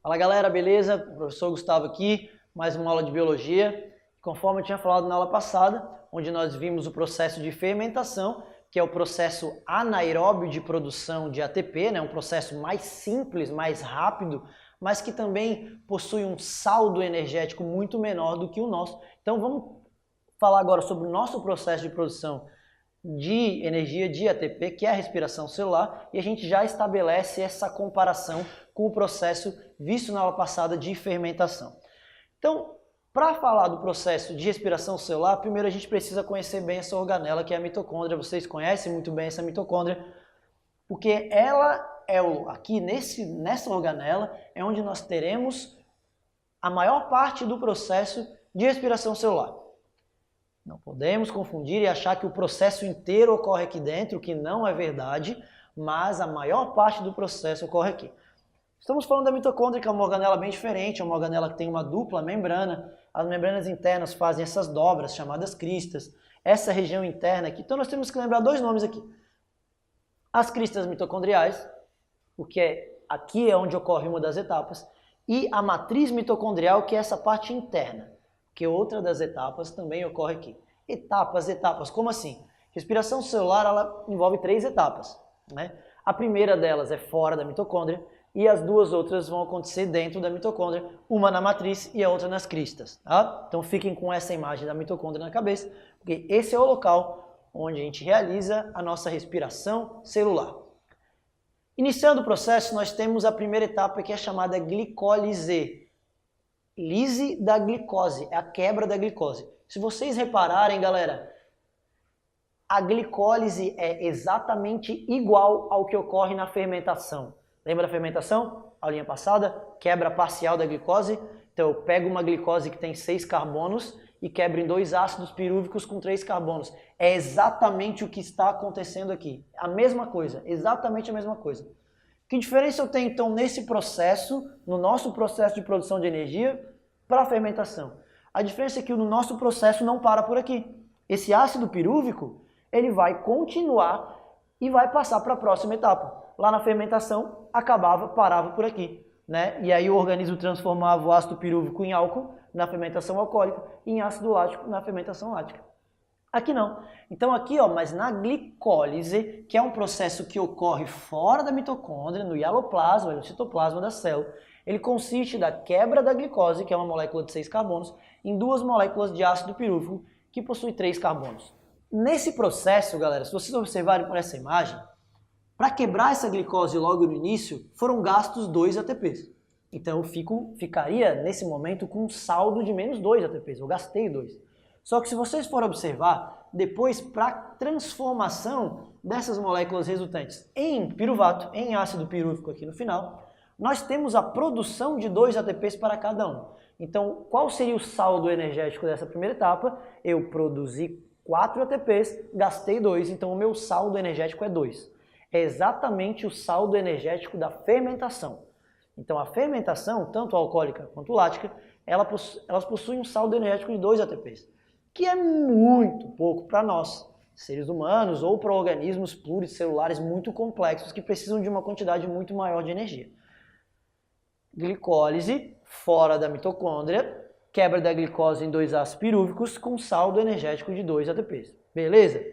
Fala galera, beleza? Professor Gustavo aqui, mais uma aula de biologia. Conforme eu tinha falado na aula passada, onde nós vimos o processo de fermentação, que é o processo anaeróbio de produção de ATP, né? Um processo mais simples, mais rápido, mas que também possui um saldo energético muito menor do que o nosso. Então vamos falar agora sobre o nosso processo de produção de energia de ATP, que é a respiração celular, e a gente já estabelece essa comparação com o processo visto na aula passada de fermentação. Então, para falar do processo de respiração celular, primeiro a gente precisa conhecer bem essa organela que é a mitocôndria. Vocês conhecem muito bem essa mitocôndria, porque ela é aqui nessa organela é onde nós teremos a maior parte do processo de respiração celular. Não podemos confundir e achar que o processo inteiro ocorre aqui dentro, que não é verdade, mas a maior parte do processo ocorre aqui. Estamos falando da mitocôndria, que é uma organela bem diferente, é uma organela que tem uma dupla membrana. As membranas internas fazem essas dobras, chamadas cristas. Essa região interna aqui, então nós temos que lembrar dois nomes aqui. As cristas mitocondriais, porque aqui é onde ocorre uma das etapas, e a matriz mitocondrial, que é essa parte interna, que outra das etapas também ocorre aqui. Etapas, como assim? Respiração celular, ela envolve 3 etapas, né? A primeira delas é fora da mitocôndria e as duas outras vão acontecer dentro da mitocôndria, uma na matriz e a outra nas cristas, tá? Então fiquem com essa imagem da mitocôndria na cabeça, porque esse é o local onde a gente realiza a nossa respiração celular. Iniciando o processo, nós temos a primeira etapa que é chamada glicólise. Lise da glicose, é a quebra da glicose. Se vocês repararem, galera, a glicólise é exatamente igual ao que ocorre na fermentação. Lembra da fermentação? Aulinha passada, quebra parcial da glicose. Então eu pego uma glicose que tem 6 carbonos e quebro em 2 ácidos pirúvicos com 3 carbonos. É exatamente o que está acontecendo aqui. A mesma coisa, exatamente a mesma coisa. Que diferença eu tenho, então, nesse processo, no nosso processo de produção de energia, para a fermentação? A diferença é que no nosso processo não para por aqui. Esse ácido pirúvico, ele vai continuar e vai passar para a próxima etapa. Lá na fermentação, parava por aqui, né? E aí o organismo transformava o ácido pirúvico em álcool na fermentação alcoólica e em ácido lático na fermentação lática. Aqui não. Então aqui, ó, mas na glicólise, que é um processo que ocorre fora da mitocôndria, no hialoplasma, no citoplasma da célula, ele consiste da quebra da glicose, que é uma molécula de 6 carbonos, em 2 moléculas de ácido pirúvico, que possui 3 carbonos. Nesse processo, galera, se vocês observarem por essa imagem, para quebrar essa glicose logo no início, foram gastos 2 ATPs. Então eu ficaria, nesse momento, com um saldo de menos 2 ATPs. Eu gastei 2. Só que se vocês forem observar, depois para a transformação dessas moléculas resultantes em piruvato, em ácido pirúvico aqui no final, nós temos a produção de 2 ATPs para cada um. Então, qual seria o saldo energético dessa primeira etapa? Eu produzi 4 ATPs, gastei 2, então o meu saldo energético é 2. É exatamente o saldo energético da fermentação. Então, a fermentação, tanto alcoólica quanto lática, elas possuem um saldo energético de 2 ATPs. Que é muito pouco para nós, seres humanos, ou para organismos pluricelulares muito complexos que precisam de uma quantidade muito maior de energia. Glicólise, fora da mitocôndria, quebra da glicose em 2 ácidos pirúvicos com saldo energético de 2 ATPs. Beleza?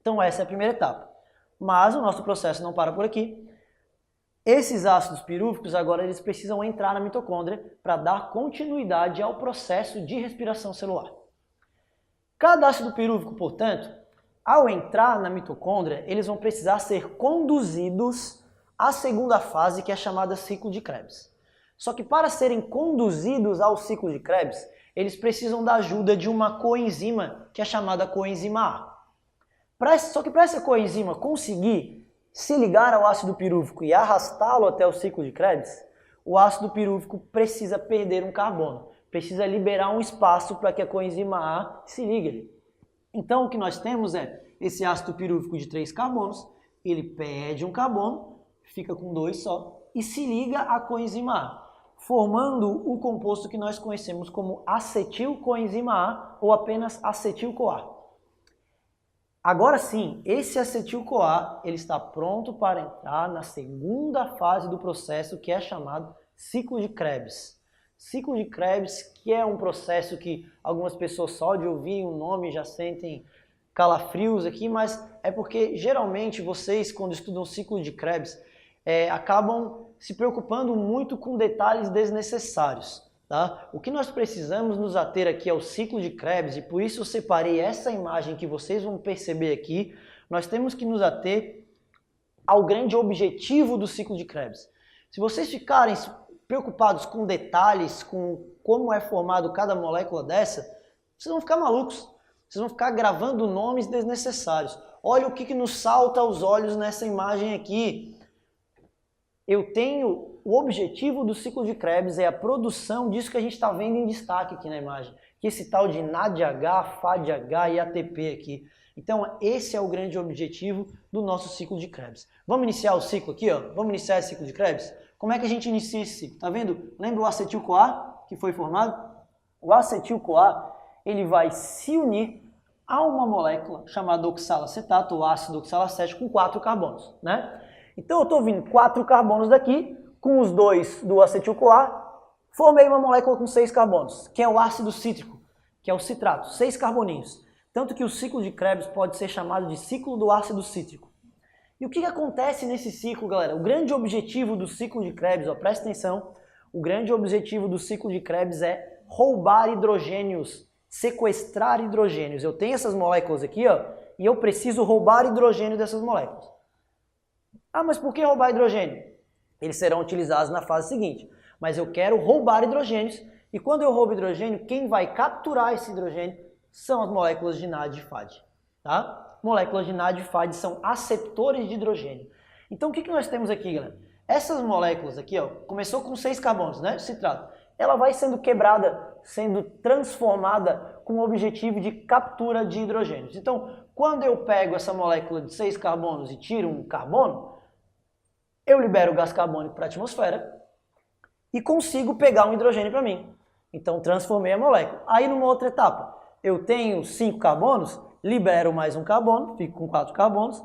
Então essa é a primeira etapa. Mas o nosso processo não para por aqui. Esses ácidos pirúvicos agora eles precisam entrar na mitocôndria para dar continuidade ao processo de respiração celular. Cada ácido pirúvico, portanto, ao entrar na mitocôndria, eles vão precisar ser conduzidos à segunda fase, que é chamada ciclo de Krebs. Só que para serem conduzidos ao ciclo de Krebs, eles precisam da ajuda de uma coenzima, que é chamada coenzima A. Só que para essa coenzima conseguir se ligar ao ácido pirúvico e arrastá-lo até o ciclo de Krebs, o ácido pirúvico precisa perder um carbono. Precisa liberar um espaço para que a coenzima A se ligue. Então o que nós temos é esse ácido pirúvico de 3 carbonos, ele perde um carbono, fica com 2 só, e se liga à coenzima A, formando o composto que nós conhecemos como acetilcoenzima A ou apenas acetil-CoA. Agora sim, esse acetil-CoA ele está pronto para entrar na segunda fase do processo, que é chamado ciclo de Krebs. Ciclo de Krebs, que é um processo que algumas pessoas só de ouvirem o nome já sentem calafrios aqui, mas é porque geralmente vocês, quando estudam ciclo de Krebs, acabam se preocupando muito com detalhes desnecessários. Tá? O que nós precisamos nos ater aqui é o ciclo de Krebs, e por isso eu separei essa imagem que vocês vão perceber aqui. Nós temos que nos ater ao grande objetivo do ciclo de Krebs. Se vocês ficarem preocupados com detalhes, com como é formado cada molécula dessa, vocês vão ficar malucos. Vocês vão ficar gravando nomes desnecessários. Olha o que nos salta aos olhos nessa imagem aqui. Eu tenho o objetivo do ciclo de Krebs é a produção disso que a gente está vendo em destaque aqui na imagem, que é esse tal de NADH, FADH e ATP aqui. Então esse é o grande objetivo do nosso ciclo de Krebs. Vamos iniciar o ciclo aqui, ó. Vamos iniciar esse ciclo de Krebs? Como é que a gente inicia esse ciclo? Tá vendo? Lembra o acetil-CoA que foi formado? O acetil-CoA, ele vai se unir a uma molécula chamada oxalacetato, ou ácido oxalacético, com 4 carbonos, né? Então eu estou vindo 4 carbonos daqui, com os 2 do acetil-CoA, formei uma molécula com 6 carbonos, que é o ácido cítrico, que é o citrato, 6 carboninhos. Tanto que o ciclo de Krebs pode ser chamado de ciclo do ácido cítrico. E o que acontece nesse ciclo, galera? O grande objetivo do ciclo de Krebs, ó, presta atenção, o grande objetivo do ciclo de Krebs é roubar hidrogênios, sequestrar hidrogênios. Eu tenho essas moléculas aqui, ó, e eu preciso roubar hidrogênio dessas moléculas. Ah, mas por que roubar hidrogênio? Eles serão utilizados na fase seguinte. Mas eu quero roubar hidrogênios, e quando eu roubo hidrogênio, quem vai capturar esse hidrogênio são as moléculas de NAD e FAD. Tá? Moléculas de NAD e FAD são aceptores de hidrogênio. Então o que nós temos aqui, galera? Essas moléculas aqui, ó, começou com 6 carbonos, né? Citrato. Ela vai sendo quebrada, sendo transformada com o objetivo de captura de hidrogênios. Então, quando eu pego essa molécula de 6 carbonos e tiro um carbono, eu libero o gás carbônico para a atmosfera e consigo pegar um hidrogênio para mim. Então, transformei a molécula. Aí, numa outra etapa, eu tenho 5 carbonos, libero mais um carbono, fico com 4 carbonos,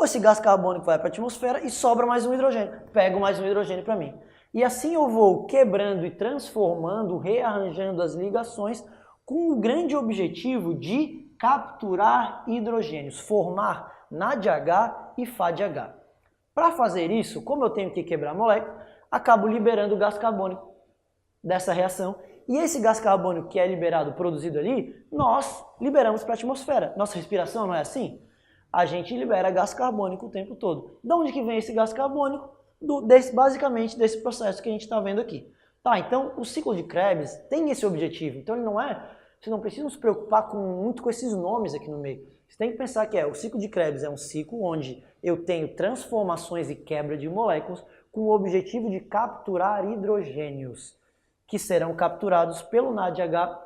esse gás carbônico vai para a atmosfera e sobra mais um hidrogênio. Pego mais um hidrogênio para mim. E assim eu vou quebrando e transformando, rearranjando as ligações com o grande objetivo de capturar hidrogênios, formar NADH e FADH. Para fazer isso, como eu tenho que quebrar a molécula, acabo liberando o gás carbônico dessa reação. E esse gás carbônico que é liberado, produzido ali, nós liberamos para a atmosfera. Nossa respiração não é assim? A gente libera gás carbônico o tempo todo. De onde que vem esse gás carbônico? Basicamente desse processo que a gente está vendo aqui. Tá, então o ciclo de Krebs tem esse objetivo. Então ele não é... Você não precisa se preocupar muito com esses nomes aqui no meio. Você tem que pensar que o ciclo de Krebs é um ciclo onde eu tenho transformações e quebra de moléculas com o objetivo de capturar hidrogênios, que serão capturados pelo NADH,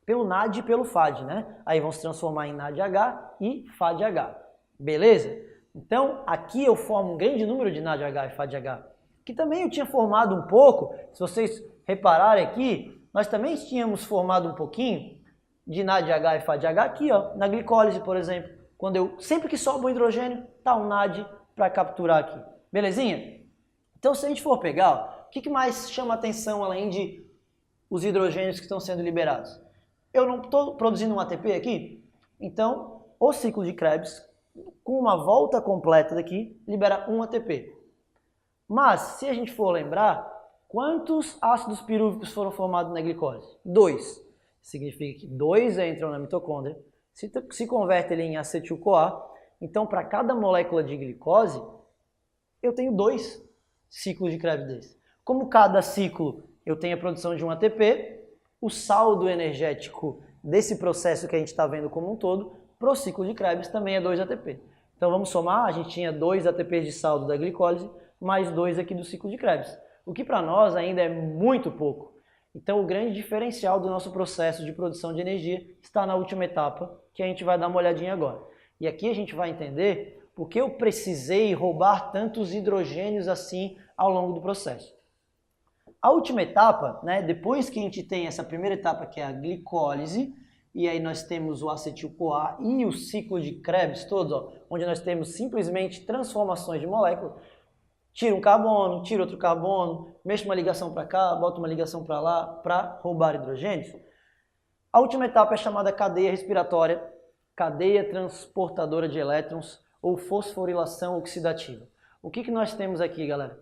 pelo NAD e pelo FAD, né? Aí vão se transformar em NADH e FADH. Beleza? Então, aqui eu formo um grande número de NADH e FADH, que também eu tinha formado um pouco, se vocês repararem aqui, nós também tínhamos formado um pouquinho de NADH e FADH aqui, ó, na glicólise, por exemplo. Sempre que sobe um hidrogênio, tá um NAD para capturar aqui. Belezinha? Então, se a gente for pegar, ó, o que mais chama atenção além de os hidrogênios que estão sendo liberados? Eu não estou produzindo um ATP aqui? Então, o ciclo de Krebs, com uma volta completa daqui, libera um ATP. Mas, se a gente for lembrar, quantos ácidos pirúvicos foram formados na glicose? 2. Significa que 2 entram na mitocôndria, se converte ele em acetil-CoA. Então, para cada molécula de glicose, eu tenho 2 ciclos de Krebs desse. Como cada ciclo eu tenho a produção de um ATP, o saldo energético desse processo que a gente está vendo como um todo, para o ciclo de Krebs também é 2 ATP. Então vamos somar, a gente tinha 2 ATPs de saldo da glicólise, mais 2 aqui do ciclo de Krebs. O que para nós ainda é muito pouco. Então o grande diferencial do nosso processo de produção de energia está na última etapa, que a gente vai dar uma olhadinha agora. E aqui a gente vai entender por que eu precisei roubar tantos hidrogênios assim ao longo do processo. A última etapa, né, depois que a gente tem essa primeira etapa que é a glicólise, e aí nós temos o acetil-CoA e o ciclo de Krebs todo, ó, onde nós temos simplesmente transformações de moléculas. Tira um carbono, tira outro carbono, mexe uma ligação para cá, bota uma ligação para lá, para roubar hidrogênios. A última etapa é chamada cadeia respiratória, cadeia transportadora de elétrons ou fosforilação oxidativa. O que nós temos aqui, galera?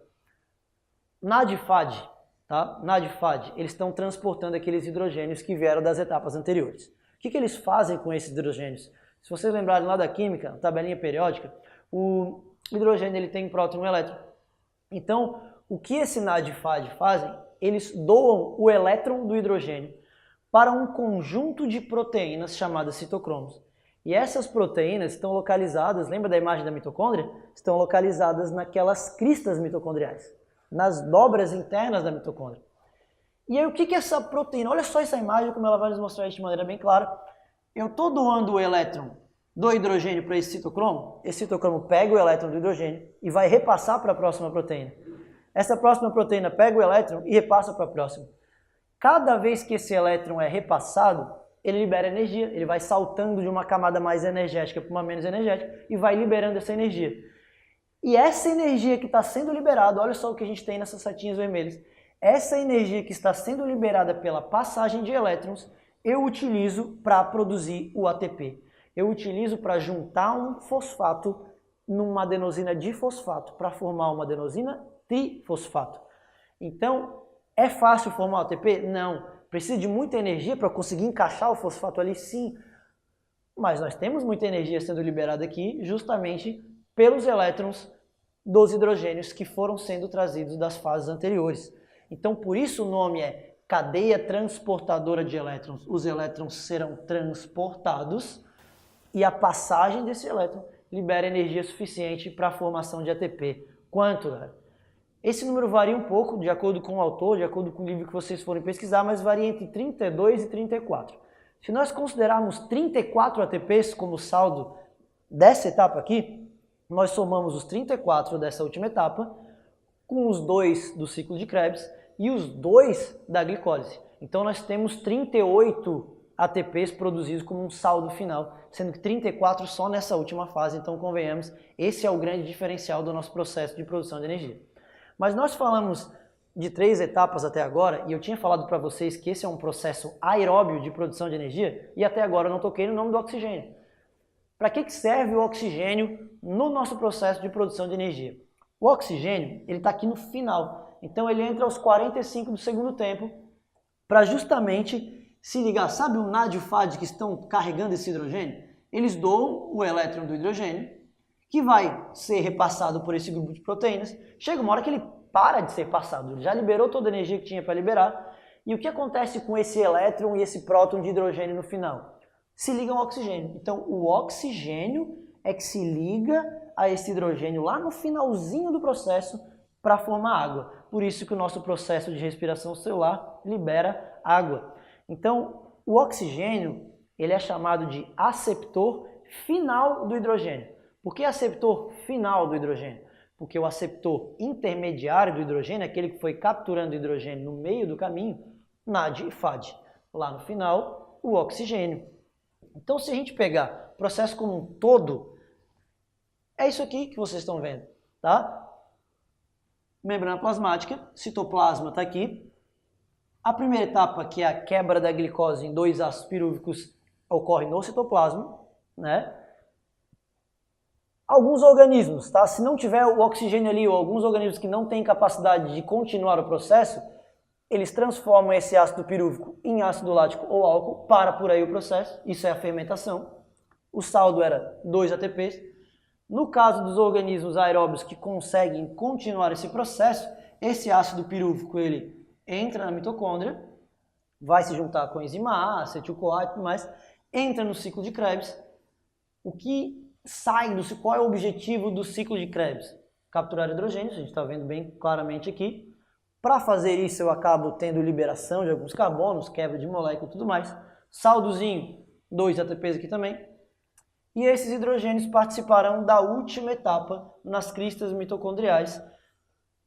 NAD e FAD, tá? NAD e FAD, eles estão transportando aqueles hidrogênios que vieram das etapas anteriores. O que eles fazem com esses hidrogênios? Se vocês lembrarem lá da química, tabelinha periódica, o hidrogênio ele tem próton e um elétron. Então, o que esse NAD e FAD fazem? Eles doam o elétron do hidrogênio para um conjunto de proteínas chamadas citocromos. E essas proteínas estão localizadas, lembra da imagem da mitocôndria? Estão localizadas naquelas cristas mitocondriais, nas dobras internas da mitocôndria. E aí o que é essa proteína? Olha só essa imagem, como ela vai nos mostrar isso de maneira bem clara. Eu estou doando o elétron do hidrogênio para esse citocromo pega o elétron do hidrogênio e vai repassar para a próxima proteína. Essa próxima proteína pega o elétron e repassa para a próxima. Cada vez que esse elétron é repassado, ele libera energia, ele vai saltando de uma camada mais energética para uma menos energética e vai liberando essa energia. E essa energia que está sendo liberada, olha só o que a gente tem nessas setinhas vermelhas, essa energia que está sendo liberada pela passagem de elétrons, eu utilizo para produzir o ATP. Eu utilizo para juntar um fosfato numa adenosina difosfato para formar uma adenosina trifosfato. Então, é fácil formar o ATP? Não. Precisa de muita energia para conseguir encaixar o fosfato ali? Sim. Mas nós temos muita energia sendo liberada aqui justamente pelos elétrons dos hidrogênios que foram sendo trazidos das fases anteriores. Então, por isso o nome é cadeia transportadora de elétrons. Os elétrons serão transportados e a passagem desse elétron libera energia suficiente para a formação de ATP. Quanto, galera? Esse número varia um pouco, de acordo com o autor, de acordo com o livro que vocês forem pesquisar, mas varia entre 32 e 34. Se nós considerarmos 34 ATPs como saldo dessa etapa aqui, nós somamos os 34 dessa última etapa com os 2 do ciclo de Krebs e os 2 da glicólise. Então nós temos 38 ATPs produzidos como um saldo final, sendo que 34 só nessa última fase. Então convenhamos, esse é o grande diferencial do nosso processo de produção de energia. Mas nós falamos de 3 etapas até agora, e eu tinha falado para vocês que esse é um processo aeróbio de produção de energia, e até agora eu não toquei no nome do oxigênio. Para que serve o oxigênio no nosso processo de produção de energia? O oxigênio, ele está aqui no final, então ele entra aos 45 do segundo tempo para justamente se ligar. Sabe o NAD e o FAD que estão carregando esse hidrogênio? Eles doam o elétron do hidrogênio, que vai ser repassado por esse grupo de proteínas. Chega uma hora que ele para de ser passado, ele já liberou toda a energia que tinha para liberar. E o que acontece com esse elétron e esse próton de hidrogênio no final? Se liga ao oxigênio. Então o oxigênio é que se liga a esse hidrogênio lá no finalzinho do processo para formar água. Por isso que o nosso processo de respiração celular libera água. Então o oxigênio ele é chamado de aceptor final do hidrogênio. Por que aceptor final do hidrogênio? Porque o aceptor intermediário do hidrogênio, aquele que foi capturando o hidrogênio no meio do caminho, NAD e FAD. Lá no final, o oxigênio. Então, se a gente pegar o processo como um todo, é isso aqui que vocês estão vendo, tá? Membrana plasmática, citoplasma está aqui. A primeira etapa, que é a quebra da glicose em 2 ácidos pirúvicos, ocorre no citoplasma, né? Alguns organismos, tá? Se não tiver o oxigênio ali, ou alguns organismos que não têm capacidade de continuar o processo, eles transformam esse ácido pirúvico em ácido lático ou álcool, para por aí o processo, isso é a fermentação. O saldo era 2 ATPs. No caso dos organismos aeróbios que conseguem continuar esse processo, esse ácido pirúvico ele entra na mitocôndria, vai se juntar com a enzima A, acetil-CoA e tudo mais, entra no ciclo de Krebs. O que sai qual é o objetivo do ciclo de Krebs? Capturar hidrogênio, a gente está vendo bem claramente aqui. Para fazer isso eu acabo tendo liberação de alguns carbonos, quebra de molécula e tudo mais. Saldozinho, 2 ATPs aqui também. E esses hidrogênios participarão da última etapa nas cristas mitocondriais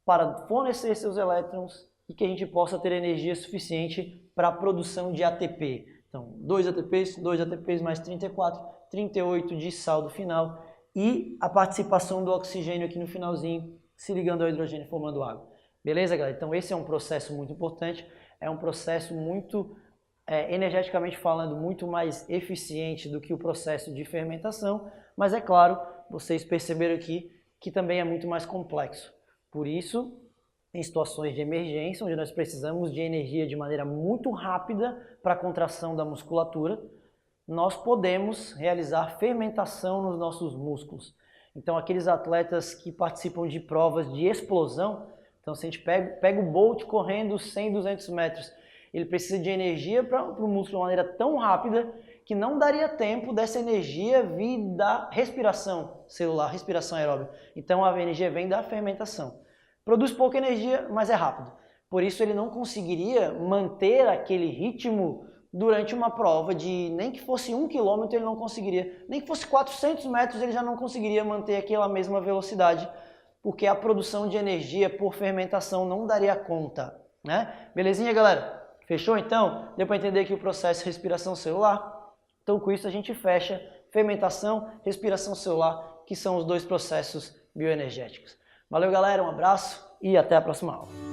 para fornecer seus elétrons e que a gente possa ter energia suficiente para a produção de ATP. Então, 2 ATPs mais 34, 38 de saldo final e a participação do oxigênio aqui no finalzinho se ligando ao hidrogênio e formando água. Beleza, galera? Então esse é um processo muito importante, é um processo muito, energeticamente falando, muito mais eficiente do que o processo de fermentação, mas é claro, vocês perceberam aqui que também é muito mais complexo. Por isso, em situações de emergência, onde nós precisamos de energia de maneira muito rápida para a contração da musculatura, nós podemos realizar fermentação nos nossos músculos. Então, aqueles atletas que participam de provas de explosão, então se a gente pega o Bolt correndo 100, 200 metros, ele precisa de energia para o músculo de uma maneira tão rápida que não daria tempo dessa energia vir da respiração celular, respiração aeróbica. Então, a energia vem da fermentação. Produz pouca energia, mas é rápido. Por isso ele não conseguiria manter aquele ritmo durante uma prova de nem que fosse 1 km ele não conseguiria, nem que fosse 400 metros ele já não conseguiria manter aquela mesma velocidade, porque a produção de energia por fermentação não daria conta, né? Belezinha, galera? Fechou então? Deu para entender aqui o processo de respiração celular? Então com isso a gente fecha fermentação, respiração celular, que são os dois processos bioenergéticos. Valeu, galera, um abraço e até a próxima aula.